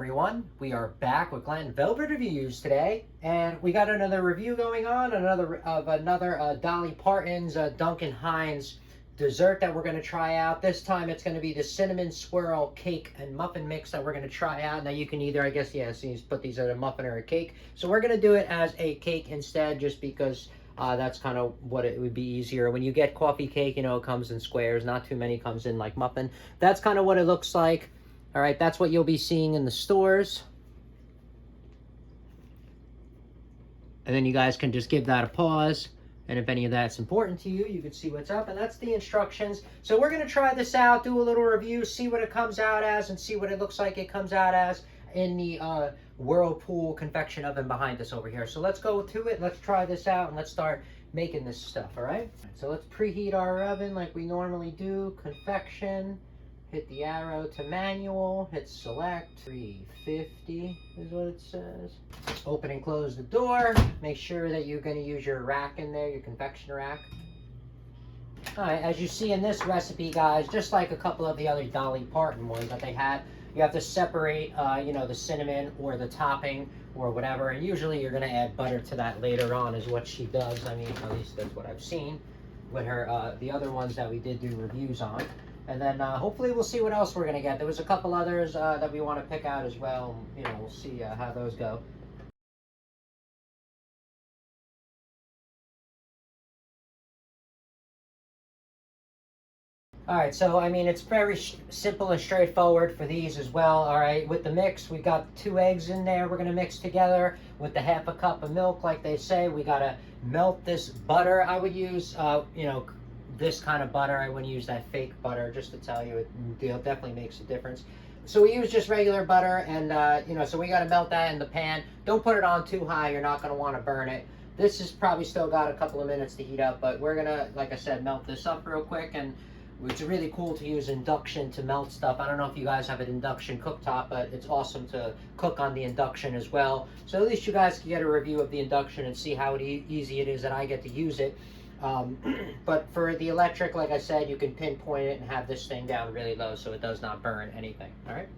everyone. We are back with Glenn Velvet Reviews today, and we got another review going on, another Dolly Parton's Duncan Hines dessert that we're going to try out. This time it's going to be the cinnamon swirl cake and muffin mix that we're going to try out. Now you can either, I guess, so you put these at a muffin or a cake. So we're going to do it as a cake instead, just because that's kind of what it would be easier. When you get coffee cake, you know, it comes in squares. Not too many comes in like muffin. That's kind of what it looks like. All right, that's what you'll be seeing in the stores. And then you guys can just give that a pause. And if any of that's important to you, you can see what's up. And that's the instructions. So we're going to try this out, do a little review, see what it comes out as, and see what it looks like it comes out as in the Whirlpool convection oven behind us over here. So let's go to it. Let's try this out, and let's start making this stuff, all right? So let's preheat our oven like we normally do. Convection. Hit the arrow to manual, hit select, 350 is what it says. Open and close the door. Make sure that you're gonna use your rack in there, your convection rack. All right, as you see in this recipe, guys, just like a couple of the other Dolly Parton ones that they had, you have to separate, you know, the cinnamon or the topping or whatever, and usually you're gonna add butter to that later on is what she does. I mean, at least that's what I've seen with her, the other ones that we did do reviews on. And then hopefully we'll see what else we're going to get. There was a couple others that we want to pick out as well. You know, we'll see how those go. All right, so I mean, it's very simple and straightforward for these as well. All right, with the mix, we got 2 eggs in there we're going to mix together with the half a cup of milk, like they say. We got to melt this butter. I would use, you know, this kind of butter. I wouldn't use that fake butter, just to tell you, it definitely makes a difference. So we use just regular butter, and you know, so we got to melt that in the pan. Don't put it on too high, you're not going to want to burn it. This has probably still got a couple of minutes to heat up, but we're gonna, like I said, melt this up real quick. And it's really cool to use induction to melt stuff. I don't know if you guys have an induction cooktop, but it's awesome to cook on the induction as well. So at least you guys can get a review of the induction and see how easy it is that I get to use it. But for the electric, like I said, you can pinpoint it and have this thing down really low so it does not burn anything. All right.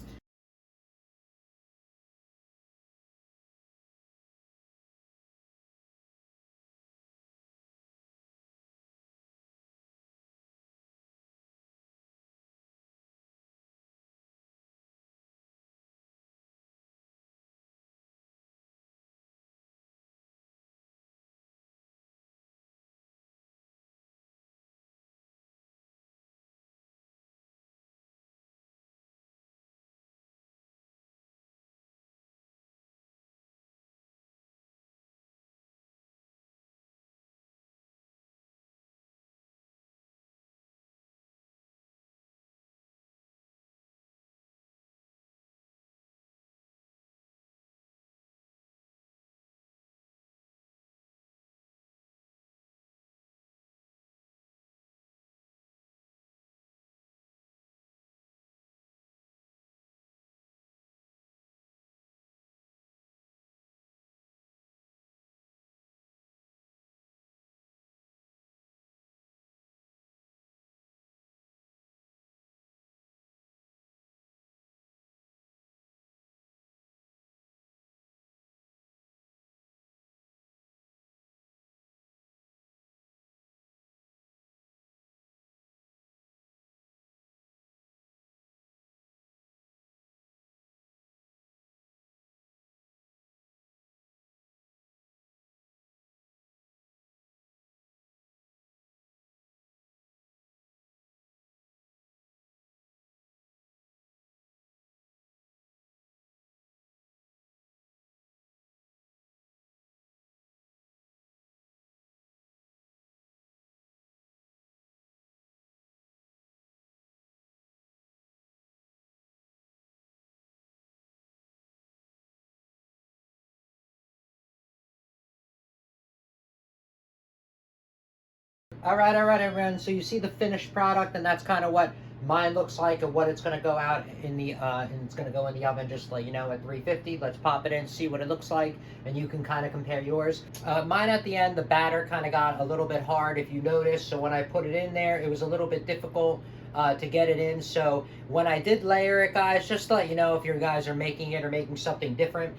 All right, everyone. So you see the finished product, and that's kind of what mine looks like, and what it's going to go out in the and it's going to go in the oven, just like, you know, at 350. Let's pop it in, see what it looks like, and you can kind of compare yours. Mine at the end, the batter kind of got a little bit hard, if you notice. So when I put it in there, it was a little bit difficult to get it in. So when I did layer it, guys, just to let you know if you guys are making it or making something different,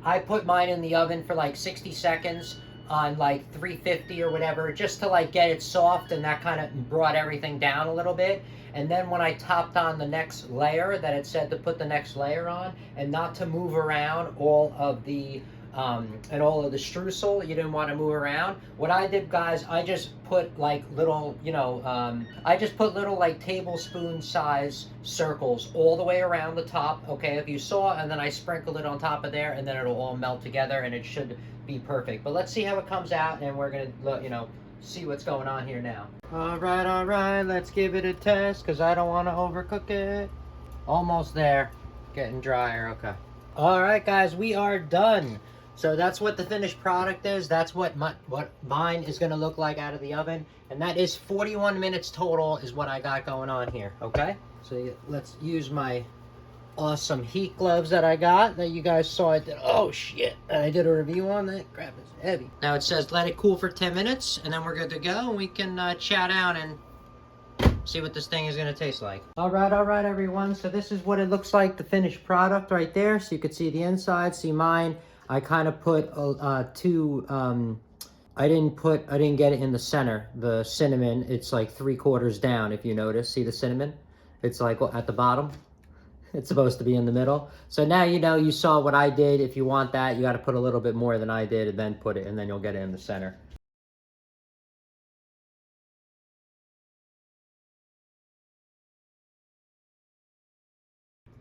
I put mine in the oven for like 60 seconds on like 350 or whatever, just to like get it soft, and that kind of brought everything down a little bit. And then when I topped on the next layer, that it said to put the next layer on, and not to move around all of the streusel. You didn't want to move around. What I did, guys, I just put like little, I just put little like tablespoon size circles all the way around the top, okay, if you saw, and then I sprinkled it on top of there, and then it'll all melt together, and it should be perfect. But let's see how it comes out, and we're gonna, see what's going on here now. All right, let's give it a test, because I don't want to overcook it. Almost there. Getting drier, okay. All right, guys, we are done. So that's what the finished product is. That's what mine is going to look like out of the oven. And that is 41 minutes total is what I got going on here, okay? So let's use my awesome heat gloves that I got that you guys saw. Oh, shit. I did a review on that. Crap, it's heavy. Now it says let it cool for 10 minutes, and then we're good to go. And we can chat out and see what this thing is going to taste like. All right, everyone. So this is what it looks like, the finished product right there. So you can see the inside, see mine. I kind of put two, I didn't get it in the center, the cinnamon. It's like 3/4 down, if you notice. See the cinnamon? It's like at the bottom. It's supposed to be in the middle. So now you saw what I did. If you want that, you got to put a little bit more than I did, and then put it, and then you'll get it in the center.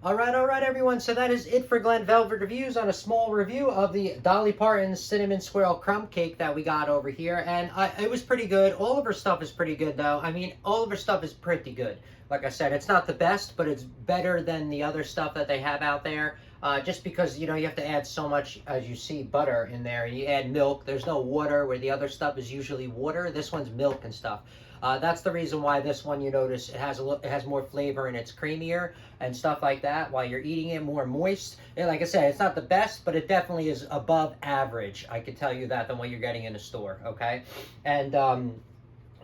All right, everyone. So that is it for Glen Velvet Reviews on a small review of the Dolly Parton Cinnamon Swirl Crumb Cake that we got over here. And it was pretty good. All of her stuff is pretty good, though. I mean, all of her stuff is pretty good. Like I said, it's not the best, but it's better than the other stuff that they have out there. Just because, you have to add so much, as you see, butter in there. And you add milk. There's no water, where the other stuff is usually water. This one's milk and stuff. That's the reason why this one, you notice, it has more flavor and it's creamier and stuff like that. While you're eating it, more moist. And like I said, it's not the best, but it definitely is above average. I can tell you that than what you're getting in a store. Okay, and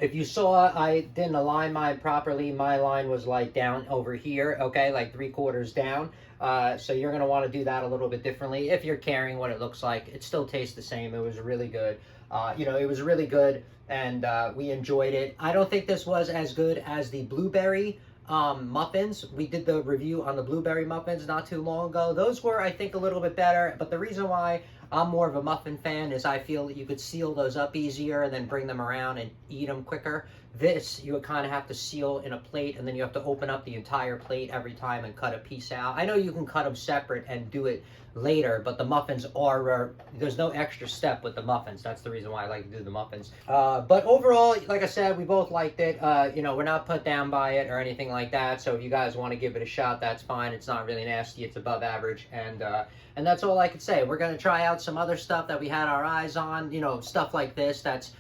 if you saw, I didn't align mine properly. My line was like down over here. Okay, like 3/4 down. So you're gonna want to do that a little bit differently. If you're caring what it looks like, it still tastes the same. It was really good. It was really good, and we enjoyed it. I don't think this was as good as the blueberry muffins. We did the review on the blueberry muffins not too long ago. Those were, I think, a little bit better, but the reason why I'm more of a muffin fan is I feel that you could seal those up easier and then bring them around and eat them quicker. This, you would kind of have to seal in a plate, and then you have to open up the entire plate every time and cut a piece out. I know you can cut them separate and do it later, but the muffins are, there's no extra step with the muffins. That's the reason why I like to do the muffins. But overall, like I said, we both liked it. We're not put down by it or anything like that. So if you guys want to give it a shot, that's fine. It's not really nasty. It's above average. And that's all I could say. We're going to try out some other stuff that we had our eyes on, stuff like this. That's,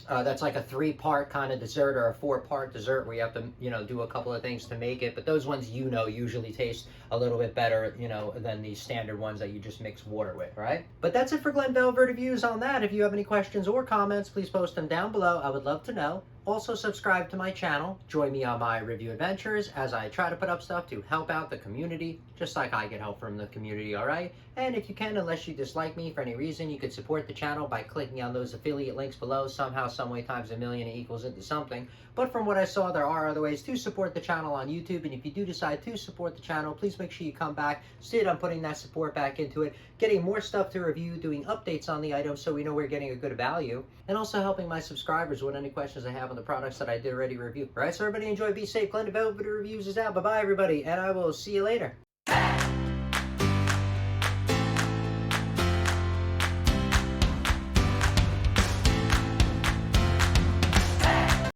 that's like a 3-part kind of dessert, or a 4-part dessert, where you have to, do a couple of things to make it. But those ones, usually taste a little bit better, than the standard ones that you just mix water with, right? But that's it for Glen Velvet Reviews on that. If you have any questions or comments, please post them down below. I would love to know. Also, subscribe to my channel. Join me on my review adventures as I try to put up stuff to help out the community, just like I get help from the community, all right? And if you can, unless you dislike me for any reason, you could support the channel by clicking on those affiliate links below. Somehow, someway, times a million, it equals into something. But from what I saw, there are other ways to support the channel on YouTube. And if you do decide to support the channel, please make sure you come back. Instead, I'm putting that support back into it, getting more stuff to review, doing updates on the items so we know we're getting a good value, and also helping my subscribers with any questions they have on the products that I did already review. All right, so everybody enjoy, be safe. Glen Velvet Reviews is out. Bye-bye, everybody, and I will see you later.